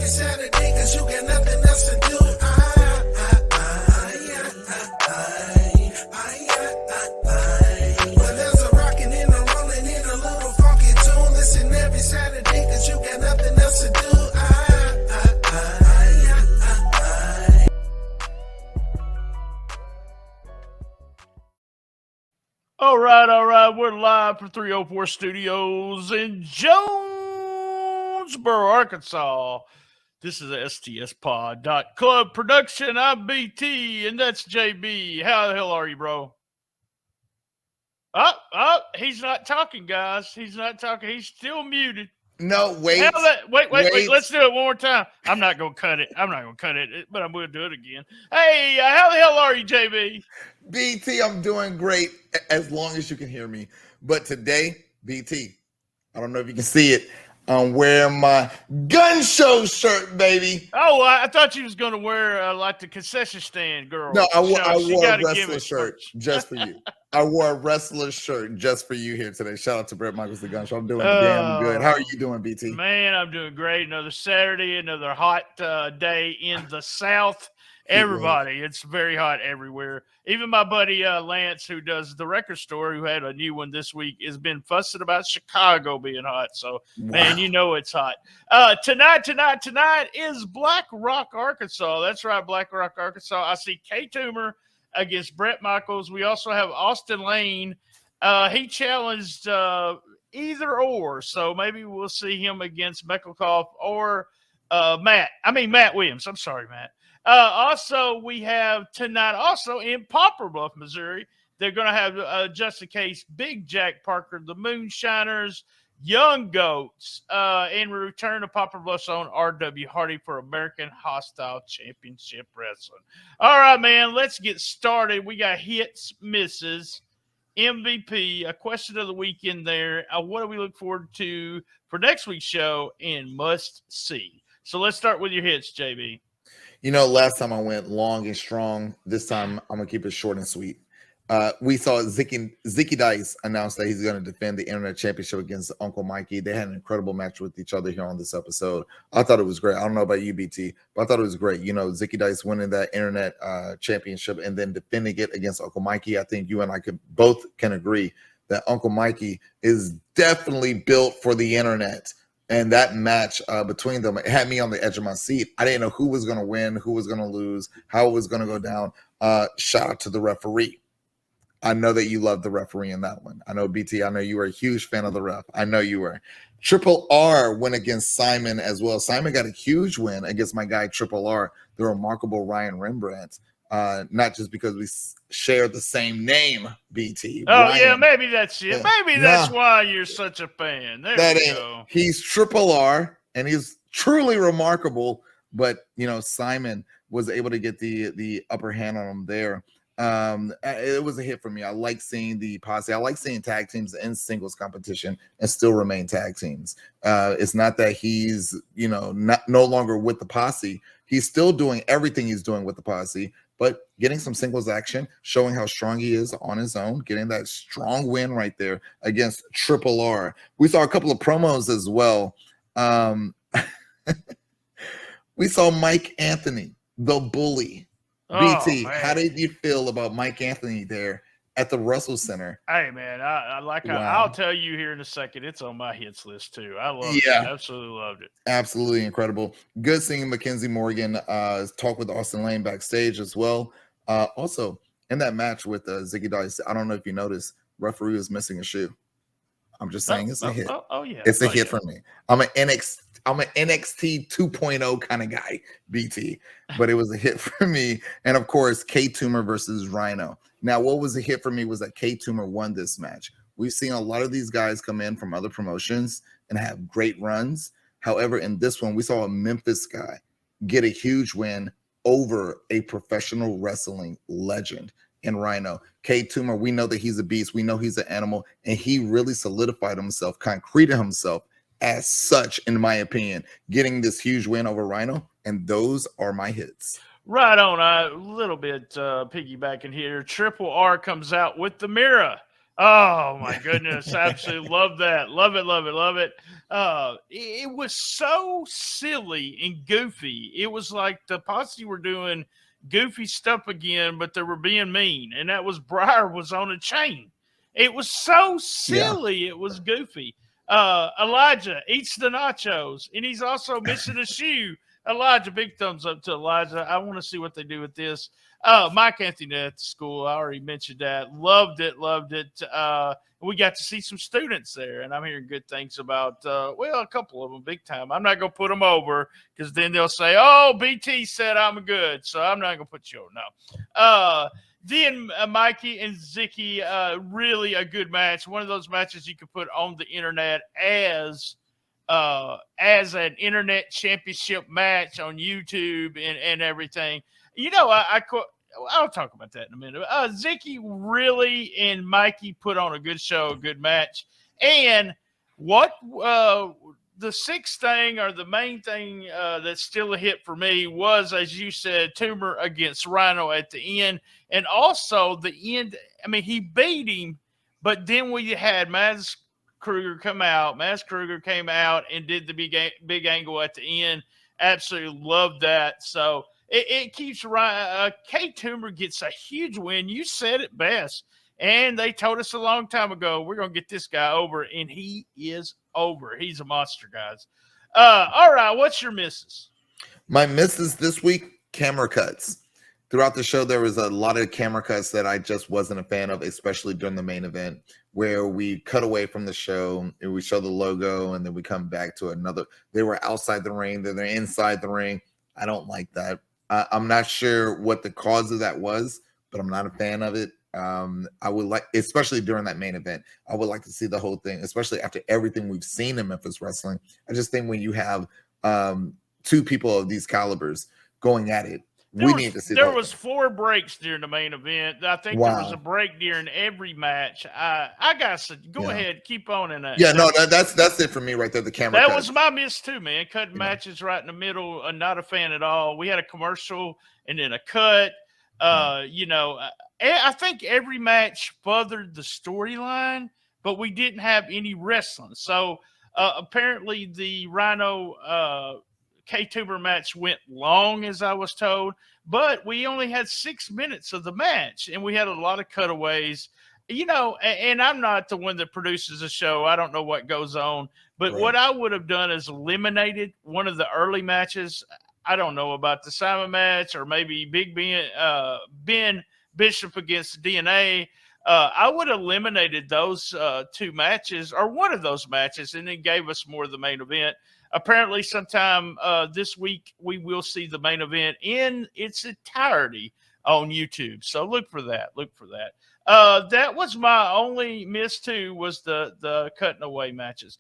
Saturday, cause you got nothing else to do. Well, there's a rockin' and a rollin' in a little funky tune. Listen every Saturday, cause you got nothing else to do. All right. We're live from 304 Studios in Jonesboro, Arkansas. This is a STSpod.club production. I'm BT, and that's JB. How the hell are you, bro? He's not talking, guys. He's not talking. He's still muted. No, wait. Wait. Let's do it one more time. I'm not going to cut it. But I'm going to do it again. Hey, how the hell are you, JB? BT, I'm doing great as long as you can hear me. But today, BT, I don't know if you can see it. I'm wearing my gun show shirt, baby. Oh, I thought you was going to wear like the concession stand girl. No, I wore a wrestler shirt just for you. I wore a wrestler shirt just for you here today. Shout out to Brett Michaels, the gun show. I'm doing damn good. How are you doing, BT? Man, I'm doing great. Another Saturday, another hot day in the South. Everybody, it's very hot everywhere. Even my buddy Lance, who does the record store, who had a new one this week, has been fussing about Chicago being hot. So, man, you know it's hot. Tonight is Black Rock, Arkansas. That's right, Black Rock, Arkansas. I see K Toomer against Brett Michaels. We also have Austin Lane. He challenged either or, so maybe we'll see him against Meckelkoff or Matt Williams. I'm sorry, Matt. Also, we have tonight, also in Poplar Bluff, Missouri, they're going to have just in case Big Jack Parker, the Moonshiners, Young Goats, in return to Poplar Bluff's own R.W. Hardy for American Hostile Championship Wrestling. All right, man, let's get started. We got hits, misses, MVP, a question of the week in there. What do we look forward to for next week's show and must see? So let's start with your hits, JB. You know, last time I went long and strong. This time I'm going to keep it short and sweet. We saw Zicky Dice announce that he's going to defend the Internet Championship against Uncle Mikey. They had an incredible match with each other here on this episode. I thought it was great. I don't know about you, BT, but I thought it was great. You know, Zicky Dice winning that Internet Championship and then defending it against Uncle Mikey. I think you and I both can agree that Uncle Mikey is definitely built for the Internet. And that match between them, it had me on the edge of my seat. I didn't know who was going to win, who was going to lose, how it was going to go down. Shout out to the referee. I know that you love the referee in that one. I know, BT, I know you were a huge fan of the ref. I know you were. Triple R went against Simon as well. Simon got a huge win against my guy, Triple R, the remarkable Ryan Rembrandt. Not just because we share the same name, BT. Oh, Ryan. yeah, maybe that's it. Maybe that's why you're such a fan. There we go. He's Triple R, and he's truly remarkable. But, you know, Simon was able to get the upper hand on him there. It was a hit for me. I like seeing the posse. I like seeing tag teams in singles competition and still remain tag teams. It's not that he's, you know, no longer with the posse. He's still doing everything he's doing with the posse, but getting some singles action, showing how strong he is on his own, getting that strong win right there against Triple R. We saw a couple of promos as well. We saw Mike Anthony, the bully. BT, how did you feel about Mike Anthony there at the Russell Center? Hey, man, I'll tell you here in a second. It's on my hits list, too. I loved it. Absolutely loved it. Absolutely incredible. Good seeing Mackenzie Morgan talk with Austin Lane backstage as well. Also, in that match with Zicky Dice, I don't know if you noticed, referee was missing a shoe. I'm just saying it's a hit. It's a hit for me. I'm an NXT 2.0 kind of guy, BT, but it was a hit for me. And of course, K Toomer versus Rhino. Now, what was a hit for me was that K Toomer won this match. We've seen a lot of these guys come in from other promotions and have great runs. However, in this one, we saw a Memphis guy get a huge win over a professional wrestling legend in Rhino. K Toomer, we know that he's a beast. We know he's an animal, and he really solidified himself, concreted himself as such, in my opinion, getting this huge win over Rhino. And those are my hits. Right on. A little bit piggybacking here. Triple R comes out with the mirror. Oh my goodness. Absolutely love that. Love it. Love it. Love it. It was so silly and goofy. It was like the posse were doing goofy stuff again, but they were being mean. And that was Briar was on a chain. It was so Yeah. silly. It was goofy. Elijah eats the nachos and he's also missing a shoe. Elijah, big thumbs up to Elijah. I want to see what they do with this. Mike Anthony at the school. I already mentioned that. Loved it. Loved it. We got to see some students there, and I'm hearing good things about, a couple of them big time. I'm not going to put them over because then they'll say, oh, BT said I'm good, so I'm not going to put you over. No. Then Mikey and Zicky, really a good match. One of those matches you could put on the internet as an internet championship match on YouTube and everything. You know, I'll talk about that in a minute. Zicky really and Mikey put on a good show, a good match. And what the sixth thing or the main thing that's still a hit for me was, as you said, Toomer against Rhino at the end. And also the end, I mean, he beat him, but then we had Maz Kruger come out. Maz Kruger came out and did the big angle at the end. Absolutely loved that. So it keeps Ryan. K Toomer gets a huge win. You said it best. And they told us a long time ago, we're going to get this guy over, and he is over. He's a monster, guys. All right, what's your misses? My misses this week, camera cuts. Throughout the show, there was a lot of camera cuts that I just wasn't a fan of, especially during the main event, where we cut away from the show and we show the logo, and then we come back to another. They were outside the ring, then they're inside the ring. I don't like that. I'm not sure what the cause of that was, but I'm not a fan of it. I would like, especially during that main event, I would like to see the whole thing, especially after everything we've seen in Memphis wrestling. I just think when you have two people of these calibers going at it, we need to see. There was 4 breaks during the main event. I think there was a break during every match. I got to go ahead, keep on in that. Yeah, no, that's it for me right there. The camera. That was my miss too, man. Cutting matches right in the middle. Not a fan at all. We had a commercial and then a cut. You know, I think every match furthered the storyline, but we didn't have any wrestling. So apparently the Rhino K-Tuber match went long, as I was told, but we only had 6 minutes of the match, and we had a lot of cutaways. You know, and I'm not the one that produces a show. I don't know what goes on, but what I would have done is eliminated one of the early matches. I don't know about the Simon match or maybe Big Ben Bishop against DNA. I would have eliminated those 2 matches or one of those matches and then gave us more of the main event. Apparently sometime this week we will see the main event in its entirety on YouTube. So look for that. Look for that. That was my only miss too, was the cutting away matches.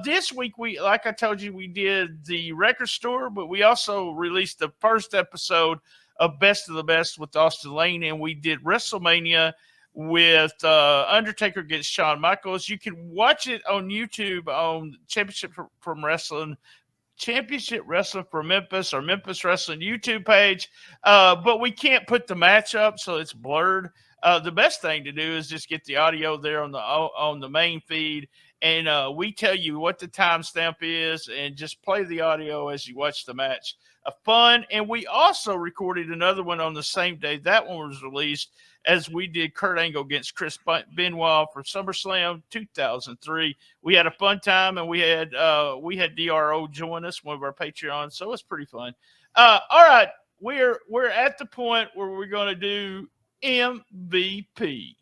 This week, like I told you, we did the record store, but we also released the first episode of Best of the Best with Austin Lane, and we did WrestleMania with Undertaker against Shawn Michaels. You can watch it on YouTube on Championship Wrestling for Memphis or Memphis Wrestling YouTube page, but we can't put the match up, so it's blurred. The best thing to do is just get the audio there on the main feed, and we tell you what the timestamp is, and just play the audio as you watch the match. Fun, and we also recorded another one on the same day that one was released, as we did Kurt Angle against Chris Benoit for SummerSlam 2003. We had a fun time, and we had DRO join us, one of our Patreons, so it's pretty fun. All right, we're at the point where we're going to do MVP.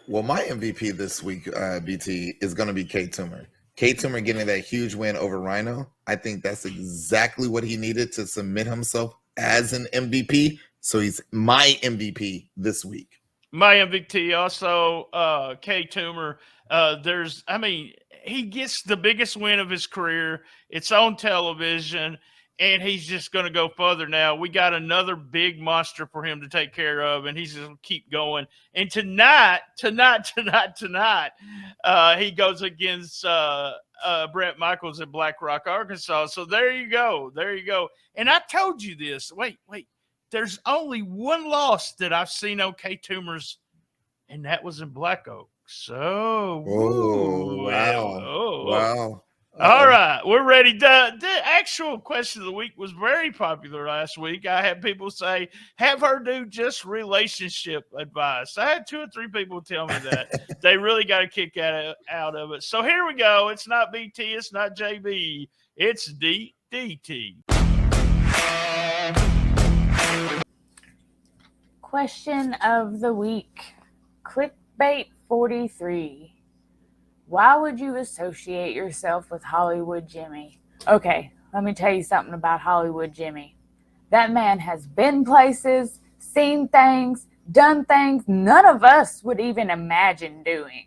Well, my MVP this week, BT, is going to be K Toomer. K Toomer getting that huge win over Rhino. I think that's exactly what he needed to submit himself as an MVP. So he's my MVP this week. My MVP also, K Toomer. He gets the biggest win of his career. It's on television, and he's just going to go further now. We got another big monster for him to take care of, and he's just going to keep going. And tonight, he goes against Brett Michaels in Black Rock, Arkansas. So there you go. And I told you this. Wait. There's only one loss that I've seen on K Toomer's and that was in Black Oak. So, Oh, wow. oh. Wow. All right, we're ready. The actual question of the week was very popular last week. I had people say, have her do just relationship advice. I had 2 or 3 people tell me that. They really got a kick out of it. So here we go. It's not BT. It's not JB. It's DDT. Question of the week. Clickbait 43. Why would you associate yourself with Hollywood Jimmy? Okay, let me tell you something about Hollywood Jimmy. That man has been places, seen things, done things none of us would even imagine doing.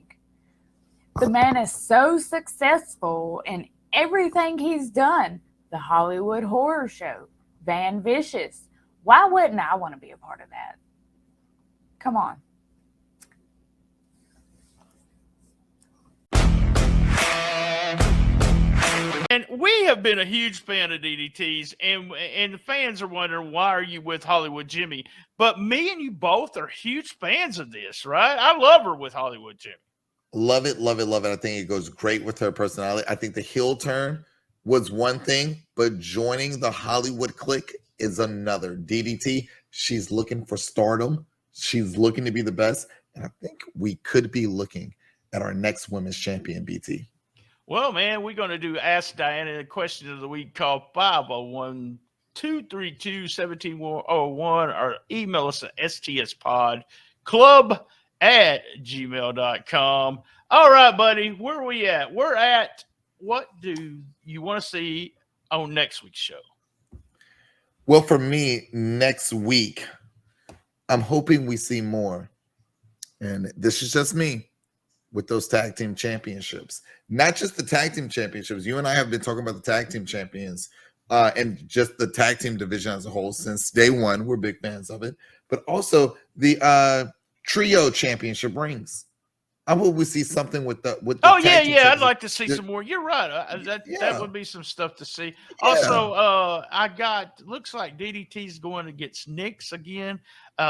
The man is so successful in everything he's done. The Hollywood Horror Show, Van Vicious. Why wouldn't I want to be a part of that? Come on. And we have been a huge fan of DDT's, and the fans are wondering, why are you with Hollywood Jimmy? But me and you both are huge fans of this, right? I love her with Hollywood Jimmy. Love it, love it, love it. I think it goes great with her personality. I think the heel turn was one thing, but joining the Hollywood clique is another. DDT, she's looking for stardom. She's looking to be the best. And I think we could be looking at our next women's champion, BT. Well, man, we're going to do Ask Diana, the question of the week called 501-232-1701, or email us at stspodclub@gmail.com. All right, buddy, where are we at? We're at, what do you want to see on next week's show? Well, for me, next week, I'm hoping we see more. And this is just me. With those tag team championships, not just the tag team championships. You and I have been talking about the tag team champions and just the tag team division as a whole since day one. We're big fans of it, but also the trio championship rings. I hope we see something with the tag team I'd like to see some more. You're right. That would be some stuff to see. Yeah. Also, I got, looks like DDT's going against Nyx again.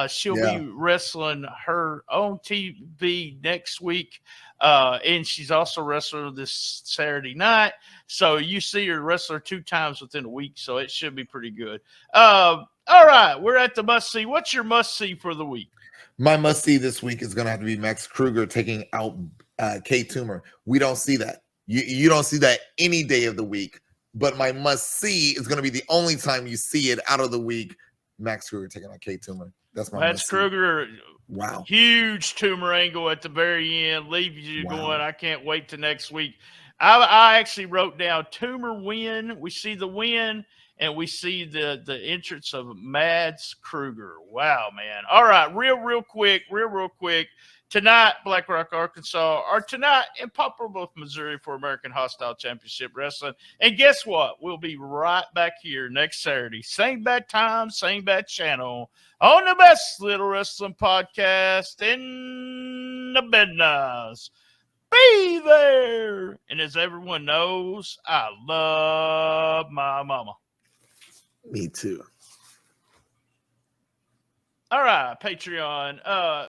She'll be wrestling her own TV next week. And she's also wrestling this Saturday night. So you see her wrestler 2 times within a week. So it should be pretty good. All right. We're at the must see. What's your must see for the week? My must see this week is going to have to be Max Kruger taking out Kate Toomer. We don't see that. You don't see that any day of the week. But my must see is going to be the only time you see it out of the week. Max Kruger taking out Kate Toomer. That's my Max Kruger. Wow. Huge Toomer angle at the very end. Leaves you going, I can't wait to next week. I actually wrote down Toomer win. We see the win. And we see the entrance of Mads Kruger. Wow, man. All right, real quick. Tonight, Black Rock, Arkansas, or tonight in Poplar Bluff, Missouri for American Hostile Championship Wrestling. And guess what? We'll be right back here next Saturday. Same bad time, same bad channel on the best little wrestling podcast in the business. Be there. And as everyone knows, I love my mama. Me too. All right, Patreon.